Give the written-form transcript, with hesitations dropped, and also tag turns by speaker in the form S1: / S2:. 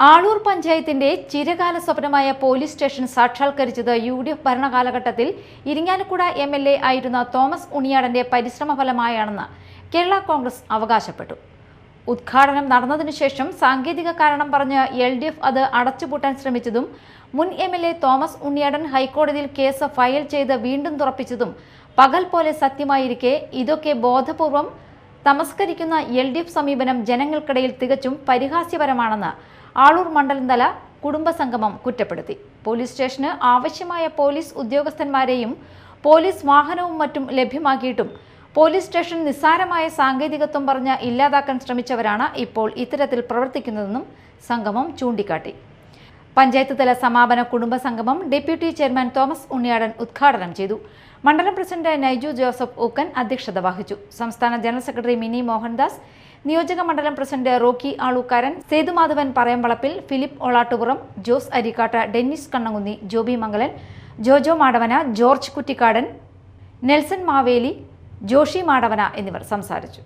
S1: ആളൂർ പഞ്ചായത്തിന്റെ ചിരകാല സ്വപ്നമായ പോലീസ് സ്റ്റേഷൻ സാക്ഷാത്കരിച്ചത് UDF ഭരണകാലഘട്ടത്തിൽ ഇരിങ്ങാലക്കുട MLA ആയിരുന്ന തോമസ് ഉണ്ണിയാടന്റെ പരിശ്രമ ഫലമായാണെന്ന് കേരള കോൺഗ്രസ് അവകാശപ്പെട്ടു. ഉദ്ഘാടനം നടന്നതിനു ശേഷം സാങ്കേതിക കാരണം പറഞ്ഞ് LDF അത് അടച്ചുപൂട്ടാൻ ശ്രമിച്ചതും മുൻ MLA തോമസ് ഉണ്ണിയാടൻ ഹൈക്കോടതിയിൽ കേസ് ഫയൽ ചെയ്ത് വീണ്ടും തുറപ്പിച്ചതും പകൽ പോലെ സത്യമായിരിക്കെ ഇതൊക്കെ ബോധപൂർവം തമസ്കരിക്കുന്ന LDF സമീപനം ജനങ്ങൾക്കിടയിൽ തികച്ചും പരിഹാസ്യപരമാണെന്ന് ആളൂർ മണ്ഡലം തല കുടുംബസംഗമം കുറ്റപ്പെടുത്തി. പോലീസ് സ്റ്റേഷന് ആവശ്യമായ പോലീസ് ഉദ്യോഗസ്ഥന്മാരെയും പോലീസ് വാഹനവും മറ്റും ലഭ്യമാക്കിയിട്ടും പോലീസ് സ്റ്റേഷൻ നിസ്സാരമായ സാങ്കേതികത്വം പറഞ്ഞ് ഇല്ലാതാക്കാൻ ശ്രമിച്ചവരാണ് ഇപ്പോൾ ഇത്തരത്തിൽ പ്രവർത്തിക്കുന്നതെന്നും സംഗമം ചൂണ്ടിക്കാട്ടി. പഞ്ചായത്ത് തല സമാപന കുടുംബസംഗമം ഡെപ്യൂട്ടി ചെയർമാൻ തോമസ് ഉണ്ണിയാടൻ ഉദ്ഘാടനം ചെയ്തു. മണ്ഡലം പ്രസിഡന്റ് നൈജു ജോസഫ് ഊക്കൻ അധ്യക്ഷത വഹിച്ചു. സംസ്ഥാന ജനറൽ സെക്രട്ടറി മിനി മോഹൻദാസ്, നിയോജക മണ്ഡലം പ്രസിഡന്റ് റോക്കി ആളൂക്കാരൻ, സേതുമാധവൻ പറയമ്പളപ്പിൽ, ഫിലിപ്പ് ഒളാട്ടുപുറം, ജോസ് അരിക്കാട്ട, ഡെന്നിസ് കണ്ണങ്കുന്നി, ജോബി മംഗലൻ, ജോജോ മാടവന, ജോർജ് കുറ്റിക്കാടൻ, നെൽസൺ മാവേലി, ജോഷി മാടവന എന്നിവർ സംസാരിച്ചു.